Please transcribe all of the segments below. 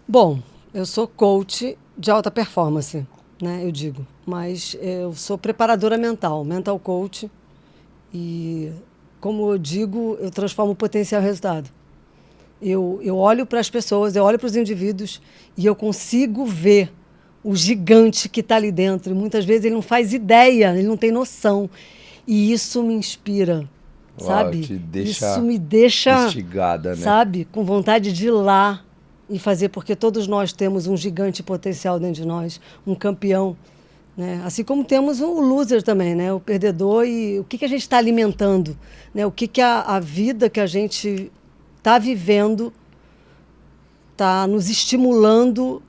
Bom, eu sou coach de alta performance, né? Eu digo, mas eu sou preparadora mental, mental coach, e como eu digo, eu transformo o potencial em resultado. Eu olho para as pessoas, eu olho para os indivíduos e eu consigo ver o gigante que está ali dentro. E muitas vezes ele não faz ideia, ele não tem noção. E isso me inspira, Uau, sabe? te Isso deixa me deixa, instigada, né? sabe, com vontade de ir lá e fazer, porque todos nós temos um gigante potencial dentro de nós, um campeão, né? Assim como temos o loser também, né? O perdedor, e o que que a gente está alimentando, né? O que que a vida que a gente está vivendo está nos estimulando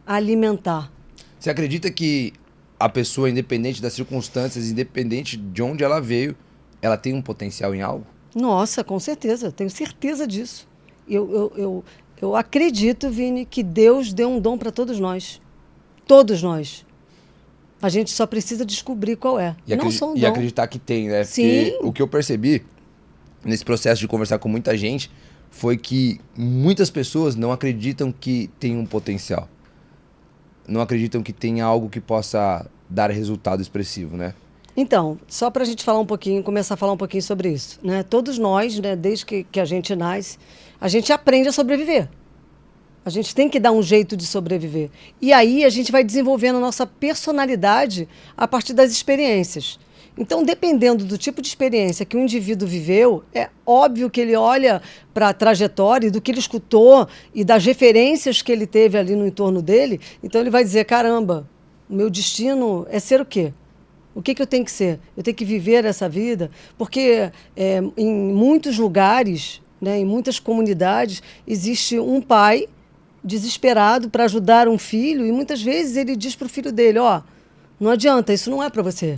a alimentar. Você acredita que a pessoa, independente das circunstâncias, independente de onde ela veio, ela tem um potencial em algo? Nossa, com certeza, tenho certeza disso. Eu acredito, Vini, que Deus deu um dom para todos nós. Todos nós. A gente só precisa descobrir qual é. E, E não só um e dom. acreditar que tem, né? Porque Sim, o que eu percebi nesse processo de conversar com muita gente foi que muitas pessoas não acreditam que tem um potencial. Não acreditam que tem algo que possa dar resultado expressivo, né? então, só para a gente falar um pouquinho, começar a falar um pouquinho sobre isso, né? Todos nós, né, desde que a gente nasce, a gente aprende a sobreviver. A gente tem que dar um jeito de sobreviver. E aí a gente vai desenvolvendo a nossa personalidade a partir das experiências. Então, dependendo do tipo de experiência que o indivíduo viveu, é óbvio que ele olha para a trajetória e do que ele escutou e das referências que ele teve ali no entorno dele. Então, ele vai dizer: caramba, o meu destino é ser o quê? O que, que eu tenho que ser? Eu tenho que viver essa vida? Porque em muitos lugares, né, em muitas comunidades, existe um pai desesperado para ajudar um filho e muitas vezes ele diz para o filho dele: ó, não adianta, isso não é para você.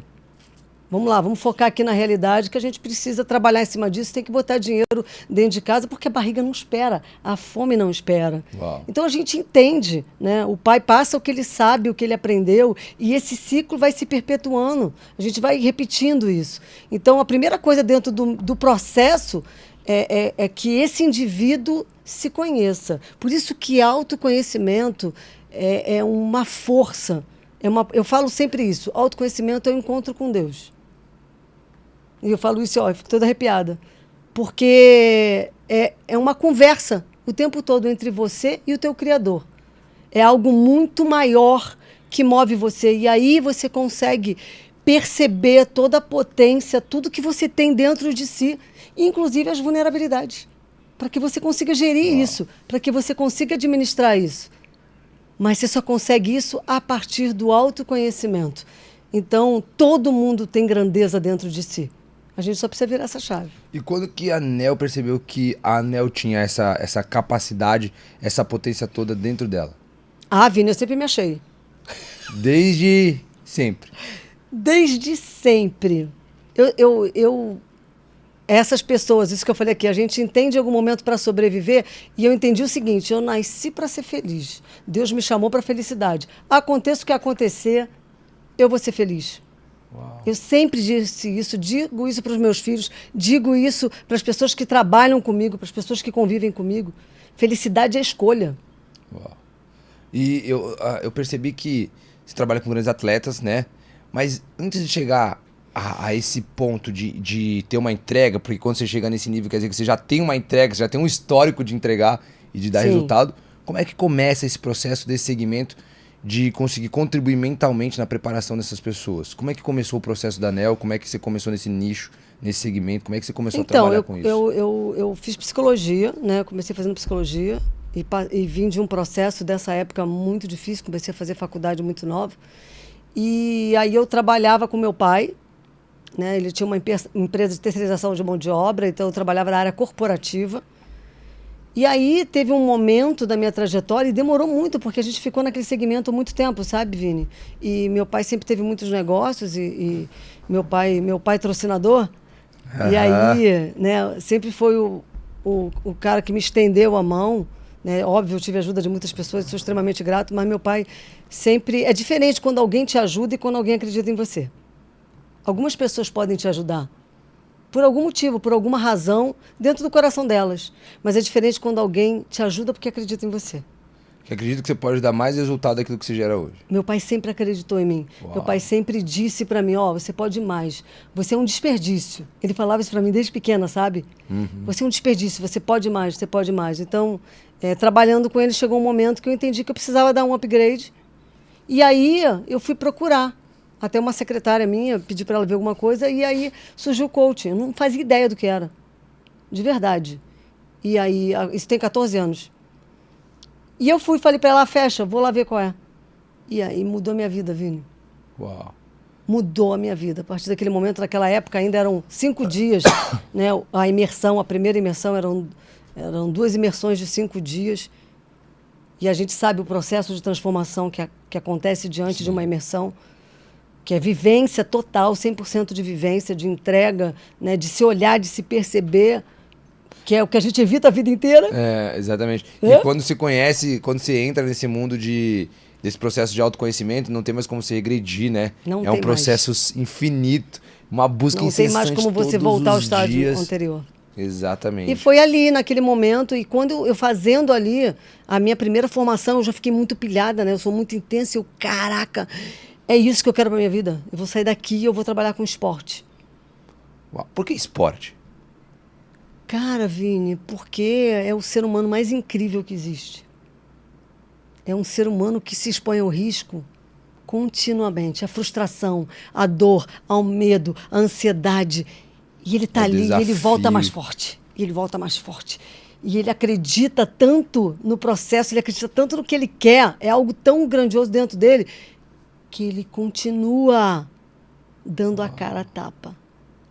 Vamos lá, vamos focar aqui na realidade que a gente precisa trabalhar em cima disso, tem que botar dinheiro dentro de casa porque a barriga não espera, a fome não espera. Uau. Então a gente entende, né? O pai passa o que ele sabe, o que ele aprendeu, e esse ciclo vai se perpetuando. A gente vai repetindo isso. Então a primeira coisa dentro do processo é que esse indivíduo se conheça. Por isso que autoconhecimento é uma força. Eu falo sempre isso: autoconhecimento é o encontro com Deus. E eu falo isso, ó, eu fico toda arrepiada. Porque é uma conversa o tempo todo entre você e o teu Criador. É algo muito maior que move você. E aí você consegue perceber toda a potência, tudo que você tem dentro de si, inclusive as vulnerabilidades. Para que você consiga gerir Uau. isso, para que você consiga administrar isso. Mas você só consegue isso a partir do autoconhecimento. Então, todo mundo tem grandeza dentro de si. A gente só precisa virar essa chave. E quando que a Nel percebeu que a Nel tinha essa capacidade, essa potência toda dentro dela? Ah, Vini, eu sempre me achei. Desde sempre. Desde sempre. Essas pessoas, isso que eu falei aqui, a gente entende em algum momento para sobreviver, e eu entendi o seguinte: eu nasci para ser feliz. Deus me chamou para a felicidade. Aconteça o que acontecer, eu vou ser feliz. Uau. Eu sempre disse isso, digo isso para os meus filhos, digo isso para as pessoas que trabalham comigo, para as pessoas que convivem comigo. Felicidade é escolha. Uau. E eu percebi que você trabalha com grandes atletas, né? Mas antes de chegar a esse ponto de ter uma entrega, porque quando você chega nesse nível, quer dizer que você já tem uma entrega, você já tem um histórico de entregar e de dar Sim. resultado, como é que começa esse processo desse segmento de conseguir contribuir mentalmente na preparação dessas pessoas? Como é que começou o processo da ANEL? Como é que você começou nesse nicho, nesse segmento? Como é que você começou a Então, trabalhar com isso? eu fiz psicologia, né? Comecei fazendo psicologia e vim de um processo dessa época muito difícil. Comecei a fazer faculdade muito nova. E aí eu trabalhava com meu pai, né? Ele tinha uma empresa de terceirização de mão de obra, então eu trabalhava na área corporativa. E aí teve um momento da minha trajetória, e demorou muito, porque a gente ficou naquele segmento muito tempo, sabe, Vini? E meu pai sempre teve muitos negócios, e meu pai trocínador. E Aham. aí, né, sempre foi o cara que me estendeu a mão, né? Óbvio, eu tive ajuda de muitas pessoas, sou extremamente grato, mas meu pai sempre... É diferente quando alguém te ajuda e quando alguém acredita em você. Algumas pessoas podem te ajudar, por algum motivo, por alguma razão, dentro do coração delas. Mas é diferente quando alguém te ajuda porque acredita em você. Que acredito que você pode dar mais resultado daquilo que você gera hoje. Meu pai sempre acreditou em mim. Uau. Meu pai sempre disse pra mim, você pode mais. Você é um desperdício. Ele falava isso pra mim desde pequena, sabe? Você é um desperdício, você pode mais, você pode mais. Então, trabalhando com ele, chegou um momento que eu entendi que eu precisava dar um upgrade. E aí, eu fui procurar. Até uma secretária minha, pedi pra ela ver alguma coisa, e aí surgiu o coaching. Eu não fazia ideia do que era. De verdade. E aí, isso tem 14 anos. E eu falei pra ela, fecha, vou lá ver qual é. E aí mudou minha vida, Vini. Uau. Mudou a minha vida. A partir daquele momento, naquela época, ainda eram 5 dias, né? A imersão, a primeira imersão, eram 2 imersões de 5 dias. E a gente sabe o processo de transformação que acontece diante de uma imersão, que é vivência total, 100% de vivência, de entrega, né? De se olhar, de se perceber, que é o que a gente evita a vida inteira. Exatamente. E quando se conhece, quando você entra nesse mundo desse processo de autoconhecimento, não tem mais como você regredir, né? Não é um tem processo infinito, uma busca incessante. Não tem mais como você todos voltar ao os estádio dias. anterior. Exatamente. E foi ali, naquele momento, e quando eu fazendo ali a minha primeira formação, eu já fiquei muito pilhada, né? Eu sou muito intensa, caraca, é isso que eu quero pra minha vida. Eu vou sair daqui e eu vou trabalhar com esporte. Uau. Por que esporte? Cara, Vini, porque é o ser humano mais incrível que existe. É um ser humano que se expõe ao risco continuamente. A frustração, a dor, ao medo, a ansiedade. E ele tá ali e ele volta mais forte. E ele volta mais forte. E ele acredita tanto no processo, ele acredita tanto no que ele quer. É algo tão grandioso dentro dele que ele continua dando a cara a tapa.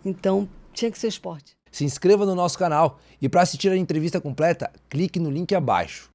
Então, tinha que ser esporte. Se inscreva no nosso canal e para assistir a entrevista completa, clique no link abaixo.